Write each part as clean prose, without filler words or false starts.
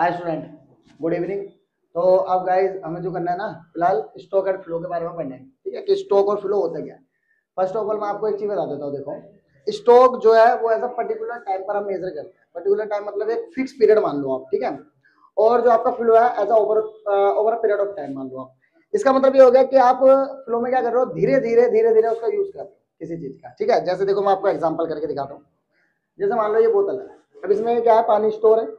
Hi student, good evening. तो अब guys हमें जो करना है ना, फिलहाल स्टॉक एंड फ्लो के बारे में पढ़ना है। ठीक है कि स्टॉक और फ्लो होता क्या है। फर्स्ट ऑफ ऑल मैं आपको एक चीज बता देता हूँ। देखो, स्टॉक जो है वो एज अ पर्टिकुलर टाइम पर हम मेजर करते हैं। पर्टिकुलर टाइम मतलब एक फिक्स पीरियड मान लो आप, ठीक है। और जो आपका फ्लो है as a over period of time मान लो आप। इसका मतलब ये हो गया कि आप फ्लो में क्या कर रहे हो, धीरे धीरे उसका यूज कर रहे हो किसी चीज का। ठीक है, जैसे देखो मैं आपको एग्जाम्पल करके दिखाता हूँ। जैसे मान लो ये बोतल है, अब इसमें क्या है, पानी स्टोर है।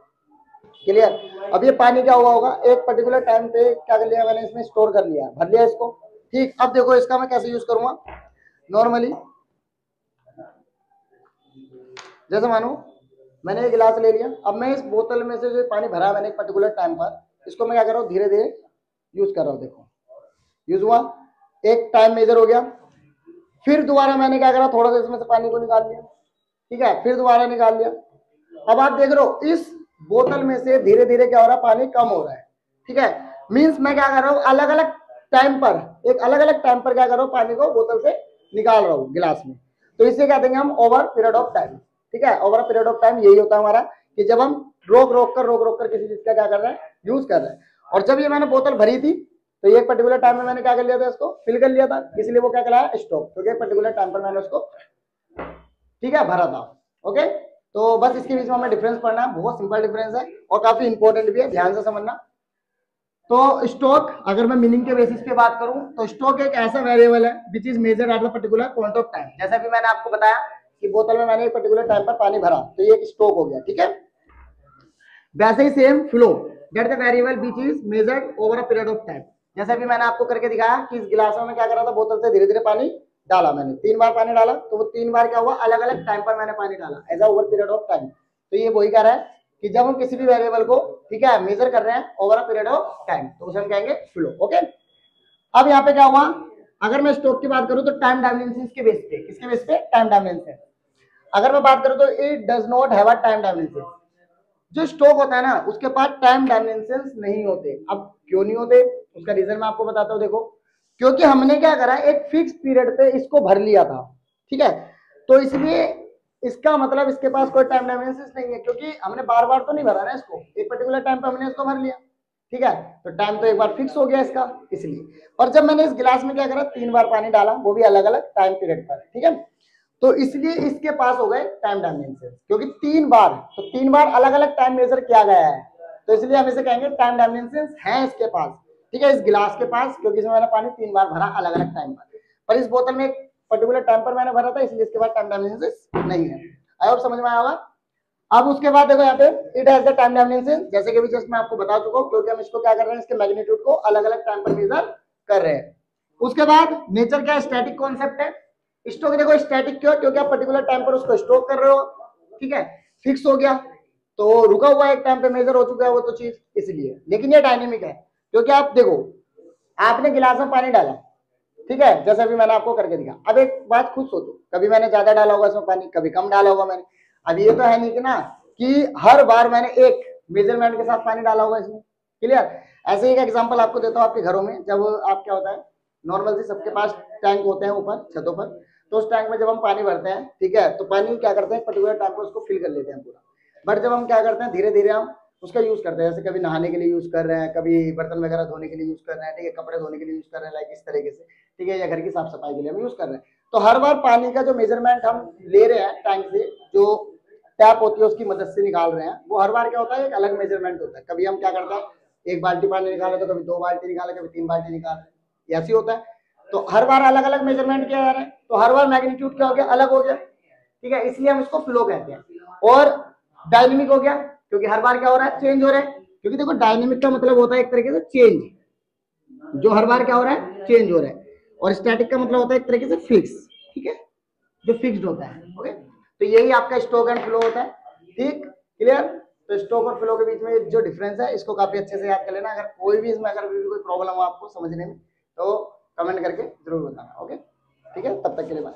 क्लियर। अब ये पानी क्या हुआ होगा, एक पर्टिकुलर टाइम पे क्या कर लिया मैंने, इसमें स्टोर कर लिया, भर लिया इसको। ठीक, अब देखो इसका मैं कैसे यूज करूंगा। नॉर्मली जैसे मानो मैंने एक गिलास ले लिया, अब मैं इस बोतल में से जो पानी भरा है मैंने एक पर्टिकुलर टाइम पर, इसको मैं क्या कर रहा हूँ, धीरे धीरे यूज कर रहा हूँ। देखो यूज हुआ, एक टाइम मेजर हो गया। फिर दोबारा मैंने क्या करा, थोड़ा सा इसमें से पानी को निकाल लिया। ठीक है, फिर दोबारा निकाल लिया। अब आप देख रहे हो इस बोतल में से धीरे धीरे क्या हो रहा है, पानी कम हो रहा है। ठीक है, मींस मैं क्या कर रहा हूँ, अलग अलग टाइम पर, एक अलग अलग टाइम पर क्या कर रहा हूँ, पानी को बोतल से निकाल रहा हूँ गिलास में। तो इसे क्या देंगे हम, ओवर पीरियड ऑफ टाइम। ठीक है, ओवर पीरियड ऑफ टाइम यही होता है हमारा कि जब हम रोक रोक कर किसी चीज का क्या कर रहे हैं, यूज कर रहे हैं। और जब ये मैंने बोतल भरी थी तो ये एक पर्टिकुलर टाइम में मैंने क्या कर लिया था, इसको फिल कर लिया था, इसलिए वो क्या कहलाया, स्टॉक। क्योंकि एक पर्टिकुलर टाइम पर मैंने उसको, ठीक है, भरा था। ओके, तो बस इसके बीच में हमें डिफरेंस पढ़ना है, बहुत सिंपल डिफरेंस है और काफी इंपॉर्टेंट भी है, ध्यान से समझना। तो स्टॉक, अगर मैं मीनिंग के बेसिस पे बात करूं तो स्टॉक एक ऐसा वेरिएबल है विच is measured at the particular point of time. जैसा भी मैंने आपको बताया कि बोतल में मैंने एक पर्टिकुलर टाइम पर पानी भरा, तो ये एक स्टॉक हो गया। ठीक है, वैसे ही same flow, that the variable which is measured over a period of time. जैसे भी मैंने आपको करके दिखाया कि इस गिलास में क्या कर रहा था, बोतल से धीरे धीरे पानी डाला मैंने, 3 बार पानी डाला, तो वो 3 बार क्या हुआ, अलग अलग टाइम पर मैंने पानी डाला as a over period of time. तो ये वही कह रहा है कि जब हम किसी भी वेरिएबल को, ठीक है, मेजर कर रहे हैं over a period of time, तो उसे हम कहेंगे फ्लो। ओके, अब यहाँ पे क्या हुआ, अगर मैं स्टॉक की बात करूं तो टाइम डायमेंशन के बेस पे, किसके बेस पे, टाइम डायमेंशन। अगर मैं बात करूं तो it does not have a time dimension. जो स्टॉक होता है ना उसके पास टाइम डायमेंशन नहीं होते। अब क्यों नहीं होते, उसका रीजन मैं आपको बताता हूँ। देखो, क्योंकि हमने क्या करा, एक फिक्स पीरियड पे इसको भर लिया था। ठीक है, तो इसलिए इसका मतलब इसके पास कोई टाइम डायमेंशन नहीं है, क्योंकि हमने बार बार तो नहीं भरा ना इसको, एक पर्टिकुलर टाइम पे हमने इसको भर लिया। ठीक है, तो टाइम तो एक बार फिक्स हो गया इसका, इसलिए। और जब मैंने इस गिलास में क्या करा, 3 बार पानी डाला, वो भी अलग अलग टाइम पीरियड पर। ठीक है, तो इसलिए इसके पास हो गए टाइम डायमेंशन, क्योंकि 3 बार, तो 3 बार अलग अलग टाइम मेजर किया गया है, तो इसलिए हम इसे कहेंगे टाइम डायमेंशन है इसके पास। ठीक है, इस गिलास के पास, क्योंकि इसमें मैंने पानी 3 बार भरा अलग अलग टाइम पर इस बोतल में एक पर्टिकुलर टाइम पर मैंने भरा था, इसलिए इसके पास टाइम डायमेंशन नहीं है। आई होप समझ में आया होगा। अब उसके बाद देखो यहाँ पे it has the time dimension, जैसे कि भी जस्ट मैं आपको बता चुका हूँ, क्योंकि हम इसको क्या कर रहे हैं, इसके मैग्नीट्यूड को अलग अलग टाइम पर मेजर कर रहे हैं। उसके बाद नेचर क्या, स्टैटिक कॉन्सेप्ट है। स्टॉक देखो स्टैटिक क्यों, क्योंकि आप पर्टिकुलर टाइम पर उसको स्टॉक कर रहे हो। ठीक है, फिक्स हो गया, तो रुका हुआ एक टाइम पे मेजर हो चुका है वो तो चीज, इसलिए। लेकिन ये डायनेमिक है, क्योंकि आप देखो, आपने गिलास में पानी डाला, ठीक है, जैसे अभी मैंने आपको करके दिखा। अब एक बात खुद सोचो, कभी मैंने ज्यादा डाला होगा इसमें पानी, कभी कम डाला होगा मैंने। अब ये तो है नहीं कि ना कि हर बार मैंने एक मेजरमेंट के साथ पानी डाला होगा इसमें। क्लियर। ऐसे एक एग्जांपल आपको देता हूँ, आपके घरों में जब आप क्या होता है, नॉर्मल से सबके पास टैंक होते हैं ऊपर छतों पर, तो उस टैंक में जब हम पानी भरते हैं, ठीक है, तो पानी क्या करते हैं, पर्टिकुलर टाइम पर उसको फिल कर लेते हैं पूरा। बट जब हम क्या करते हैं, धीरे धीरे हम उसका यूज करते हैं, जैसे कभी नहाने के लिए यूज कर रहे हैं, कभी बर्तन वगैरह धोने के लिए यूज कर रहे हैं, ठीक है, कपड़े धोने के लिए यूज कर रहे हैं, लाइक इस तरीके से। ठीक है, या घर की साफ सफाई के लिए हम यूज कर रहे हैं। तो हर बार पानी का जो मेजरमेंट हम ले रहे हैं टैंक से, जो टैप होती है उसकी मदद से निकाल रहे हैं, वो हर बार क्या होता है, एक अलग मेजरमेंट होता है। कभी हम क्या करते हैं, एक बाल्टी पानी निकाले तो कभी 2 बाल्टी निकाले, कभी 3 बाल्टी निकाले, ऐसे होता है। तो हर बार अलग अलग मेजरमेंट किया जा रहा है, तो हर बार मैग्नीट्यूड क्या हो गया, अलग हो गया। ठीक है, इसलिए हम इसको फ्लो कहते हैं। और डायनेमिक हो गया, क्योंकि हर बार क्या हो रहा है, चेंज हो रहा है। क्योंकि देखो डायनेमिक का मतलब होता है एक तरीके से चेंज, जो हर बार क्या हो रहा है, चेंज हो रहा है। और स्टैटिक का मतलब होता है एक तरीके से फिक्स। ठीक है, जो फिक्स्ड होता है। ओके, तो यही आपका स्टॉक एंड फ्लो होता है। ठीक, क्लियर। तो स्टॉक और फ्लो के बीच में जो डिफरेंस है, इसको काफी अच्छे से याद कर लेना। अगर कोई भी इसमें अगर कोई प्रॉब्लम हो आपको समझने में, तो कमेंट करके जरूर बताना। ओके, ठीक है, तब तक के लिए बाय।